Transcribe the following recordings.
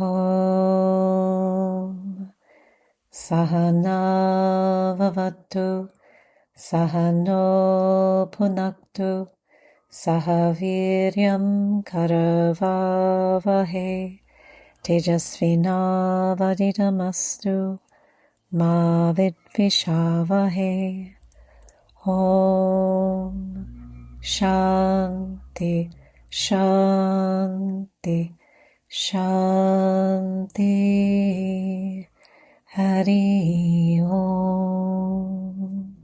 Om Sahana Vavatu Sahano Punaktu Sahaviryam Karavavahe Tejasvinavadidamastu Ma Vidvishavahe. Om Shanti Shanti Shanti. Hari Om.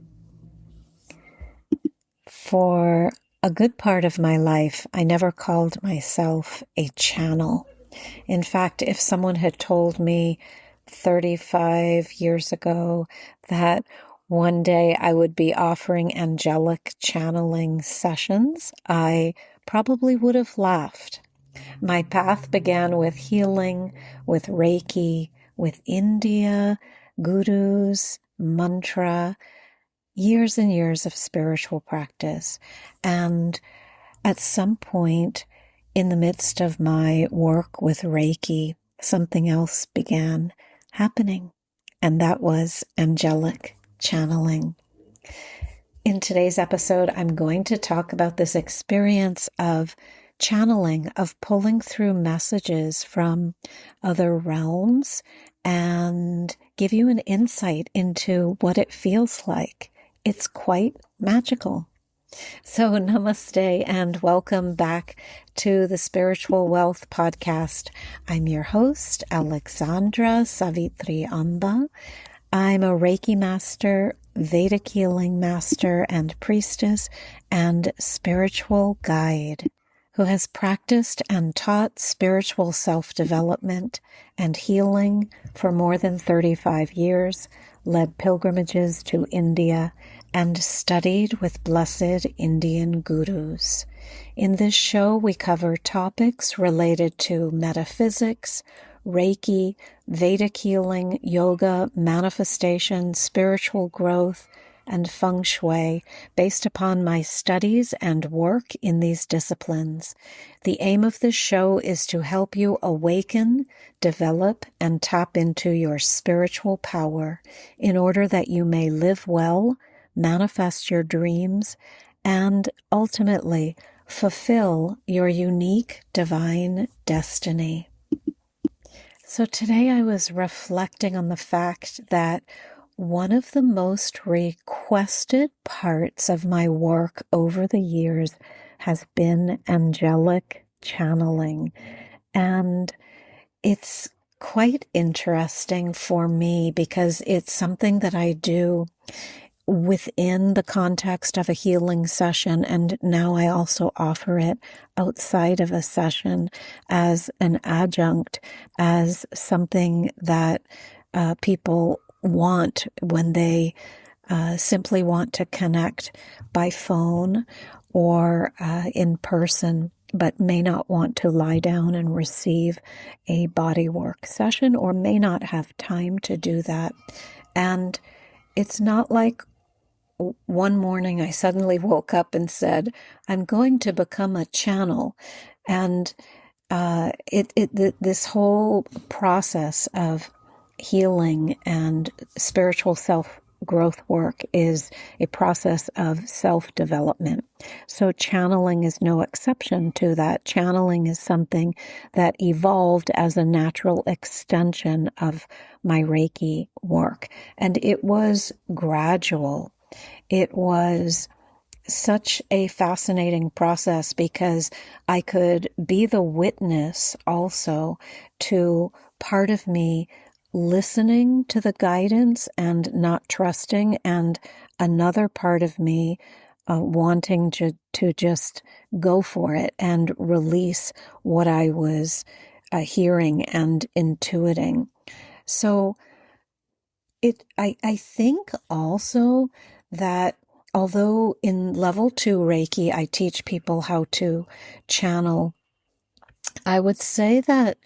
For a good part of my life, I never called myself a channel. In fact, if someone had told me 35 years ago that one day I would be offering angelic channeling sessions, I probably would have laughed. My path began with healing, with Reiki, with India, gurus, mantra, years and years of spiritual practice. And at some point in the midst of my work with Reiki, something else began happening, and that was angelic channeling. In today's episode, I'm going to talk about this experience of channeling, of pulling through messages from other realms and give you an insight into what it feels like. It's quite magical. So namaste and welcome back to the Spiritual Wealth Podcast. I'm your host, Alexandra Savithri Amba. I'm a Reiki Master, Vedic Healing Master and Priestess, and spiritual guide who has practiced and taught spiritual self-development and healing for more than 35 years, led pilgrimages to India, and studied with blessed Indian gurus. In this show, we cover topics related to metaphysics, Reiki, Vedic healing, yoga, manifestation, spiritual growth, and feng shui based upon my studies and work in these disciplines. The aim of this show is to help you awaken, develop, and tap into your spiritual power in order that you may live well, manifest your dreams, and ultimately fulfill your unique divine destiny. So today I was reflecting on the fact that one of the most requested parts of my work over the years has been angelic channeling. And it's quite interesting for me because it's something that I do within the context of a healing session, and now I also offer it outside of a session as an adjunct, as something that people want when they simply want to connect by phone or in person, but may not want to lie down and receive a bodywork session or may not have time to do that. And it's not like one morning I suddenly woke up and said, I'm going to become a channel. And this whole process of healing and spiritual self-growth work is a process of self-development. So channeling is no exception to that. Channeling is something that evolved as a natural extension of my Reiki work. And it was gradual. It was such a fascinating process because I could be the witness also to part of me listening to the guidance and not trusting, and another part of me wanting to just go for it and release what I was hearing and intuiting. So I think also that although in level 2 Reiki, I teach people how to channel, I would say that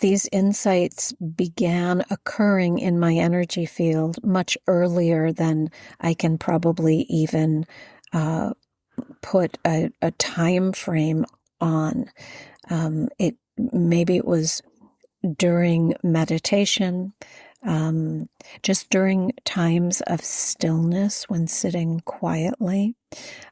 these insights began occurring in my energy field much earlier than I can probably even put a time frame on. Maybe it was during meditation, just during times of stillness when sitting quietly.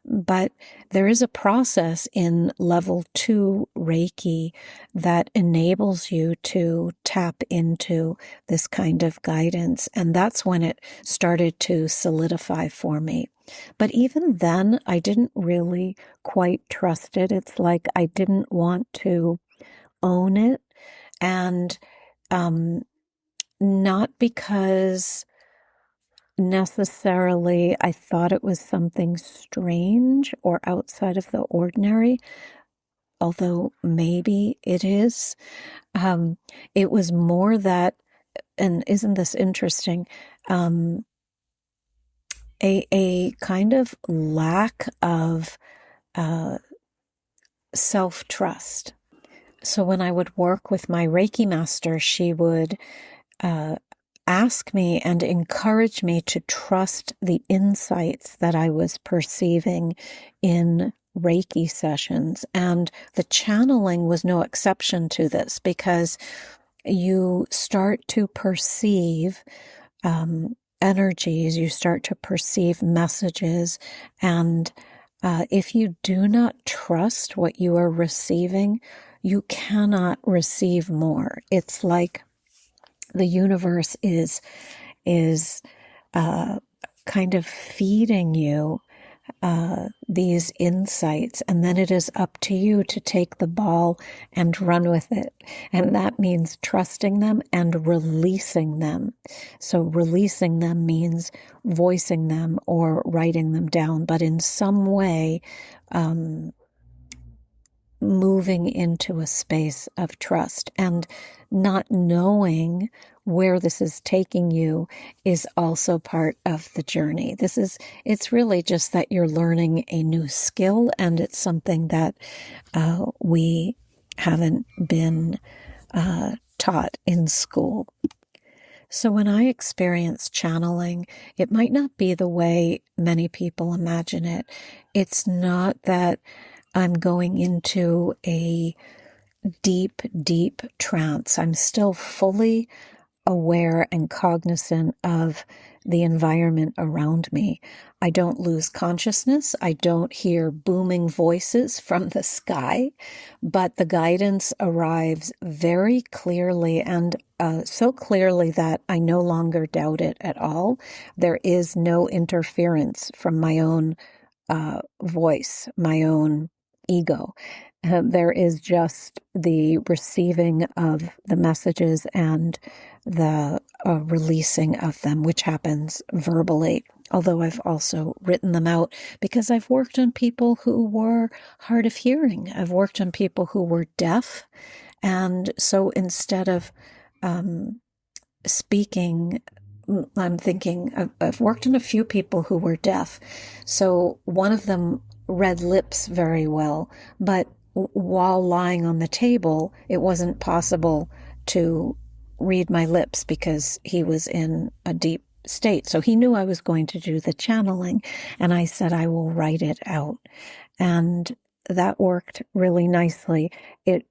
But there is a process in level 2 Reiki that enables you to tap into this kind of guidance. And that's when it started to solidify for me. But even then, I didn't really quite trust it. It's like I didn't want to own it. And not because necessarily I thought it was something strange or outside of the ordinary, although maybe it is. It was more that, and isn't this interesting, a kind of lack of self-trust. So when I would work with my Reiki Master, she would ask me and encourage me to trust the insights that I was perceiving in Reiki sessions. And the channeling was no exception to this, because you start to perceive energies, you start to perceive messages, and if you do not trust what you are receiving, you cannot receive more. It's like the universe is kind of feeding you these insights, and then it is up to you to take the ball and run with it. And that means trusting them and releasing them. So releasing them means voicing them or writing them down, but in some way moving into a space of trust. And not knowing where this is taking you is also part of the journey. It's really just that you're learning a new skill, and it's something that we haven't been taught in school. So when I experience channeling, it might not be the way many people imagine it. It's not that I'm going into a deep, deep trance. I'm still fully aware and cognizant of the environment around me. I don't lose consciousness. I don't hear booming voices from the sky, but the guidance arrives very clearly, and so clearly that I no longer doubt it at all. There is no interference from my own voice, my own ego. There is just the receiving of the messages and the releasing of them, which happens verbally. Although I've also written them out because I've worked on people who were hard of hearing. I've worked on people who were deaf. And so instead of speaking, I'm thinking, I've worked on a few people who were deaf. So one of them read lips very well, but while lying on the table, it wasn't possible to read my lips because he was in a deep state. So he knew I was going to do the channeling, and I said, I will write it out. And that worked really nicely. It's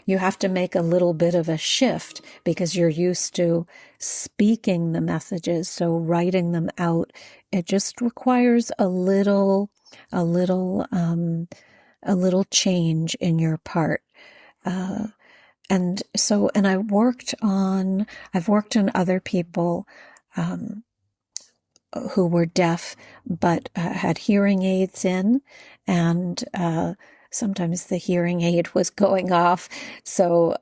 you have to make a little bit of a shift because you're used to speaking the messages. So writing them out, it just requires a little change in your part. And I've worked on other people, who were deaf, but had hearing aids in, and, sometimes the hearing aid was going off. So,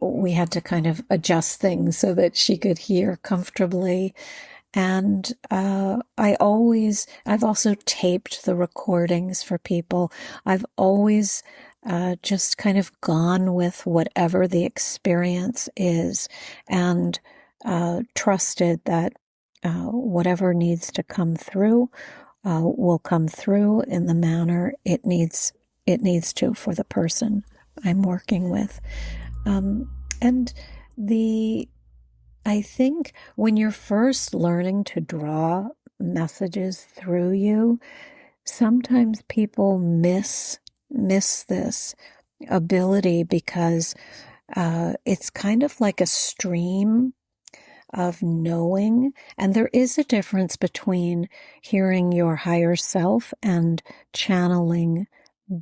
we had to kind of adjust things so that she could hear comfortably. And I've also taped the recordings for people. I've always just kind of gone with whatever the experience is, and trusted that whatever needs to come through will come through in the manner it needs to for the person I'm working with. I think when you're first learning to draw messages through you, sometimes people miss miss this ability because it's kind of like a stream of knowing. And there is a difference between hearing your higher self and channeling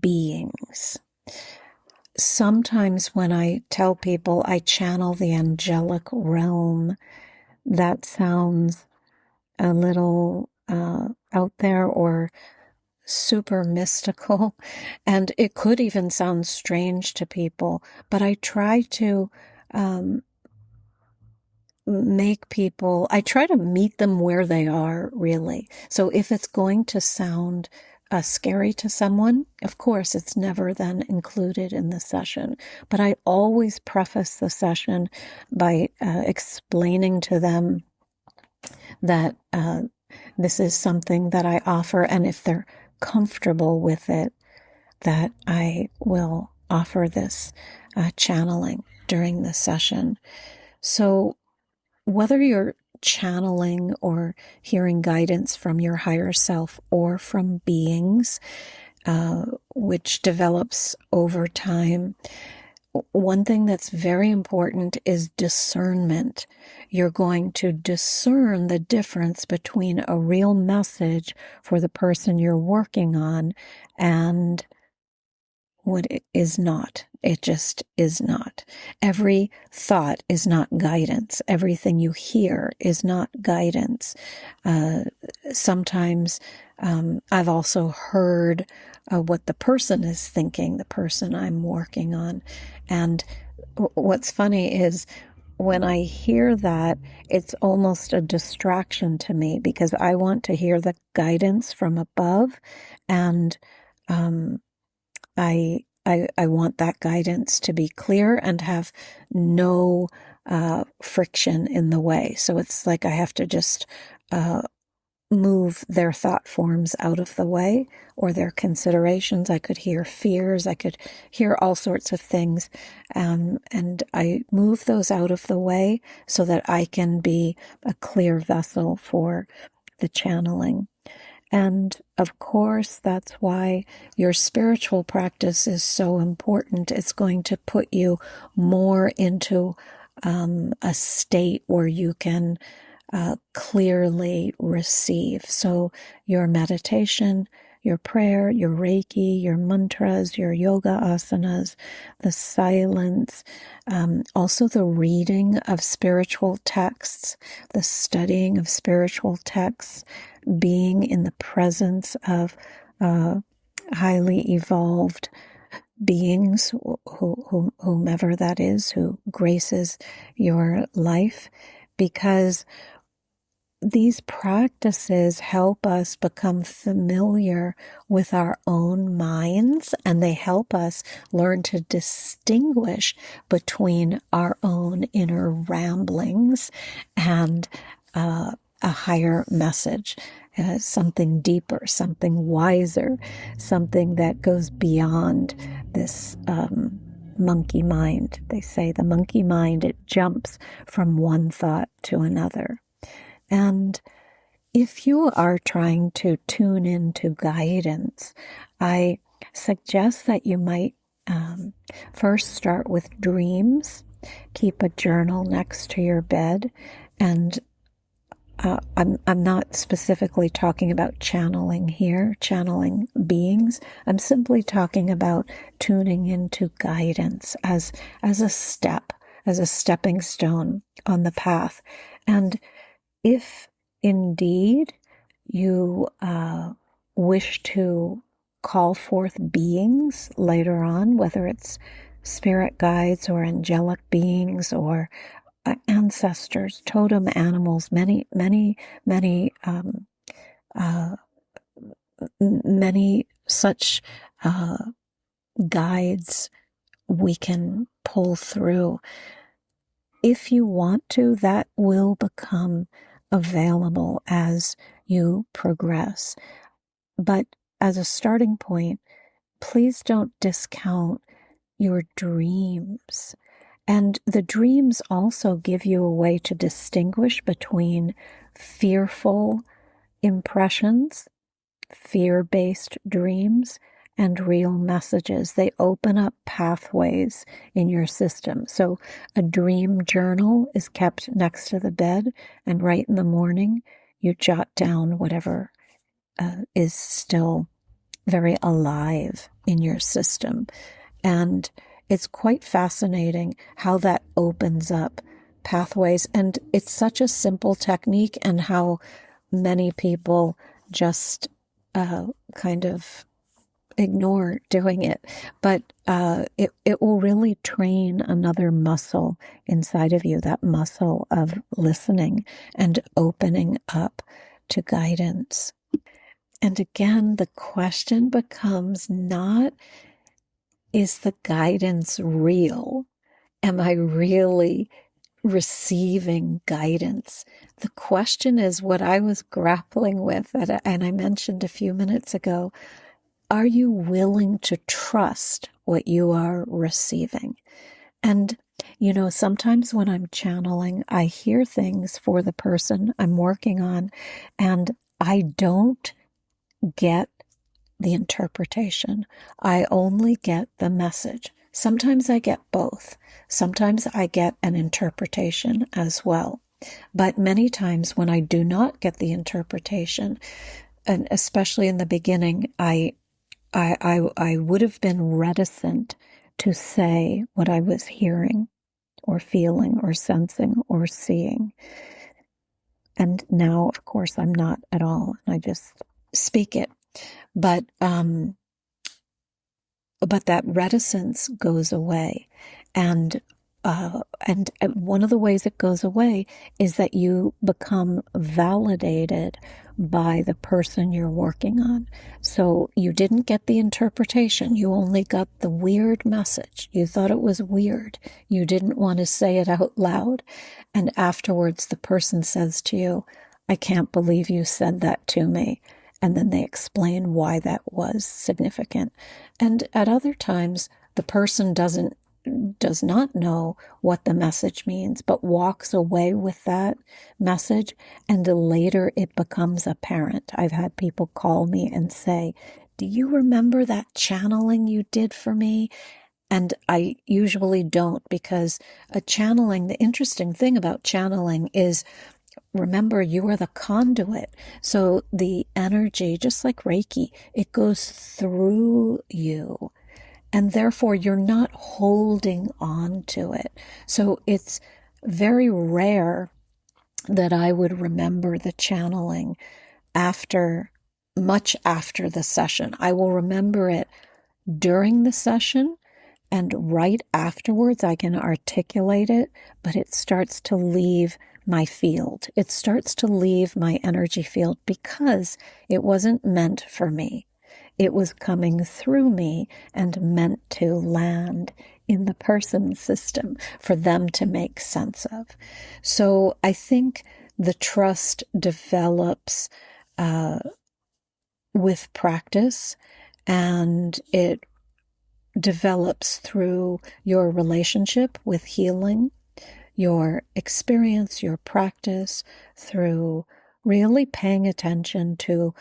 beings. Sometimes when I tell people I channel the angelic realm, that sounds a little out there or super mystical, and it could even sound strange to people, but I try to I try to meet them where they are, really. So if it's going to sound scary to someone, of course, it's never then included in the session. But I always preface the session by explaining to them that this is something that I offer, and if they're comfortable with it, that I will offer this channeling during the session. So whether you're channeling or hearing guidance from your higher self or from beings, which develops over time, one thing that's very important is discernment. You're going to discern the difference between a real message for the person you're working on and what it is not. It just is not. Every thought is not guidance. Everything you hear is not guidance. Sometimes I've also heard what the person is thinking, the person I'm working on. And what's funny is when I hear that, it's almost a distraction to me because I want to hear the guidance from above, and I want that guidance to be clear and have no friction in the way. So it's like I have to just move their thought forms out of the way, or their considerations. I could hear fears. I could hear all sorts of things. And I move those out of the way so that I can be a clear vessel for the channeling. And of course, that's why your spiritual practice is so important. It's going to put you more into a state where you can clearly receive. So your meditation, your prayer, your Reiki, your mantras, your yoga asanas, the silence, also the reading of spiritual texts, the studying of spiritual texts, being in the presence of highly evolved beings, whomever that is, who graces your life, because these practices help us become familiar with our own minds, and they help us learn to distinguish between our own inner ramblings and a higher message, something deeper, something wiser, something that goes beyond this monkey mind. They say the monkey mind, it jumps from one thought to another. And if you are trying to tune into guidance, I suggest that you might first start with dreams. Keep a journal next to your bed. And I'm not specifically talking about channeling here, channeling beings. I'm simply talking about tuning into guidance as a step, as a stepping stone on the path. And if indeed you wish to call forth beings later on, whether it's spirit guides or angelic beings or ancestors, totem animals, many such guides we can pull through. If you want to, that will become available as you progress. But as a starting point, please don't discount your dreams. And the dreams also give you a way to distinguish between fearful impressions, fear-based dreams, and real messages. They open up pathways in your system. So a dream journal is kept next to the bed, and right in the morning, you jot down whatever is still very alive in your system. And it's quite fascinating how that opens up pathways. And it's such a simple technique, and how many people just kind of ignore doing it. But it will really train another muscle inside of you, that muscle of listening and opening up to guidance. And again, the question becomes not, is the guidance real? Am I really receiving guidance? The question is what I was grappling with, and I mentioned a few minutes ago. Are you willing to trust what you are receiving? And, sometimes when I'm channeling, I hear things for the person I'm working on, and I don't get the interpretation. I only get the message. Sometimes I get both. Sometimes I get an interpretation as well. But many times when I do not get the interpretation, and especially in the beginning, I would have been reticent to say what I was hearing or feeling or sensing or seeing. And now, of course, I'm not at all. I just speak it. But that reticence goes away. And one of the ways it goes away is that you become validated by the person you're working on. So you didn't get the interpretation. You only got the weird message. You thought it was weird. You didn't want to say it out loud. And afterwards, the person says to you, I can't believe you said that to me. And then they explain why that was significant. And at other times, the person does not know what the message means, but walks away with that message, and later it becomes apparent. I've had people call me and say, do you remember that channeling you did for me? And I usually don't, because the interesting thing about channeling is, remember, you are the conduit. So the energy, just like Reiki, it goes through you. And therefore, you're not holding on to it. So it's very rare that I would remember the channeling much after the session. I will remember it during the session, and right afterwards I can articulate it, but it starts to leave my field. It starts to leave my energy field because it wasn't meant for me. It was coming through me and meant to land in the person's system for them to make sense of. So I think the trust develops with practice, and it develops through your relationship with healing, your experience, your practice, through really paying attention to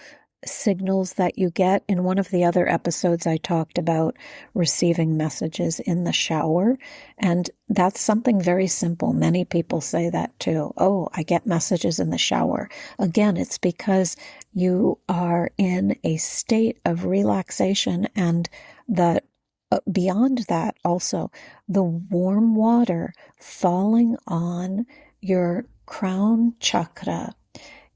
signals that you get. In one of the other episodes, I talked about receiving messages in the shower, and that's something very simple. Many people say that too. Oh, I get messages in the shower. Again, it's because you are in a state of relaxation, and that beyond that also, the warm water falling on your crown chakra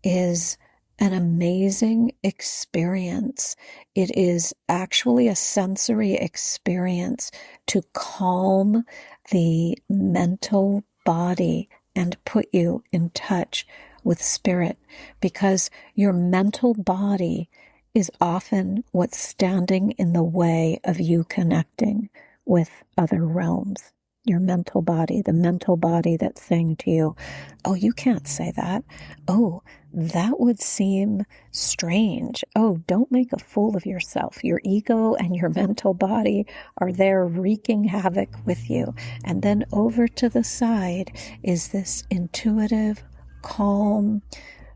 is an amazing experience. It is actually a sensory experience to calm the mental body and put you in touch with spirit, because your mental body is often what's standing in the way of you connecting with other realms. Your mental body, the mental body that's saying to you, oh, you can't say that. Oh, that would seem strange. Oh, don't make a fool of yourself. Your ego and your mental body are there wreaking havoc with you. And then over to the side is this intuitive, calm,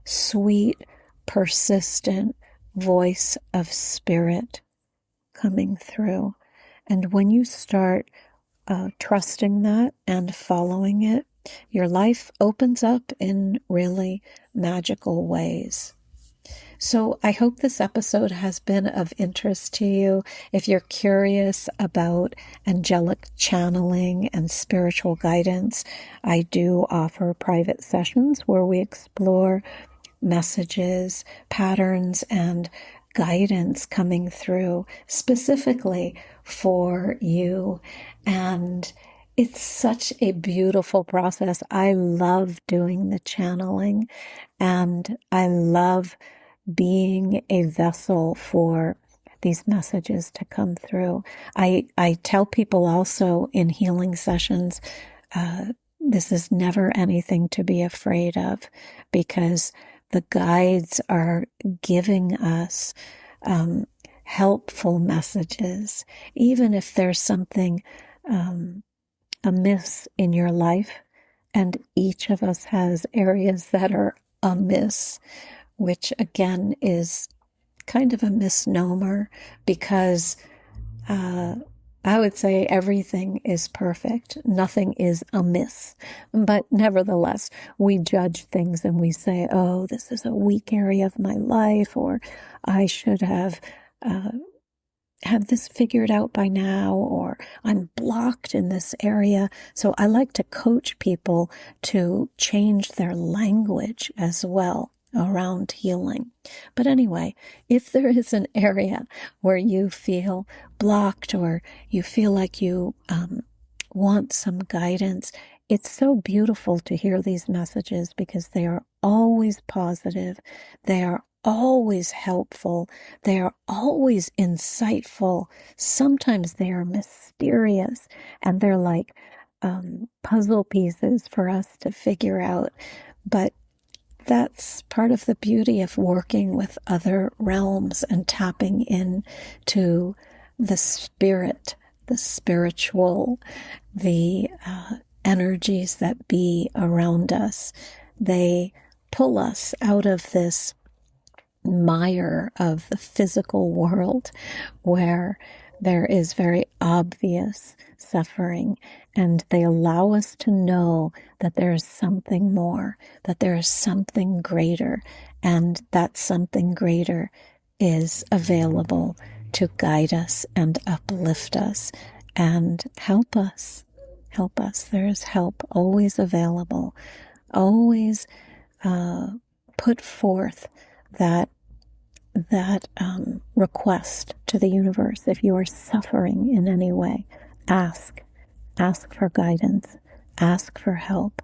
sweet, persistent voice of spirit coming through. And when you start trusting that and following it, your life opens up in really magical ways. So I hope this episode has been of interest to you. If you're curious about angelic channeling and spiritual guidance, I do offer private sessions where we explore messages, patterns, and guidance coming through specifically for you. And it's such a beautiful process. I love doing the channeling, and I love being a vessel for these messages to come through. I tell people also in healing sessions, this is never anything to be afraid of, because the guides are giving us helpful messages. Even if there's something amiss in your life, and each of us has areas that are amiss, which again is kind of a misnomer, because I would say everything is perfect. Nothing is amiss. But nevertheless, we judge things and we say, oh, this is a weak area of my life, or I should have this figured out by now, or I'm blocked in this area. So I like to coach people to change their language as well around healing. But anyway, if there is an area where you feel blocked, or you feel like you want some guidance, it's so beautiful to hear these messages, because they are always positive. They are always helpful. They are always insightful. Sometimes they are mysterious, and they're like puzzle pieces for us to figure out. But that's part of the beauty of working with other realms and tapping into the spirit, the spiritual, the energies that be around us. They pull us out of this mire of the physical world where there is very obvious suffering, and they allow us to know that there is something more, that there is something greater, and that something greater is available to guide us and uplift us and help us. Help us. There is help always available. Always put forth that request to the universe. If you are suffering in any way, ask for guidance, ask for help,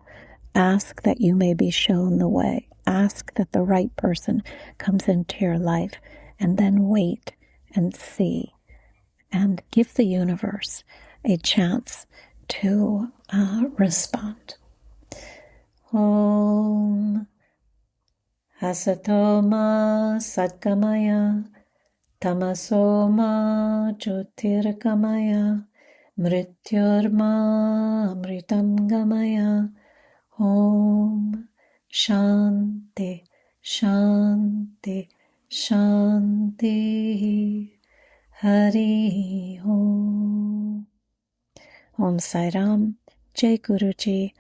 ask that you may be shown the way, ask that the right person comes into your life, and then wait and see, and give the universe a chance to respond. Om Asatoma Satgamaya Tamasoma Jyotirgamaya Mrityurma Amritam Gamaya. Om Shanti Shanti Shanti. Hari Om. Om Sai Ram. Jai Guruji.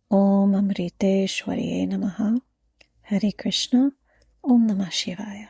Om Amriteshwariye Namaha. Hare Krishna. Om Namah Shivaya.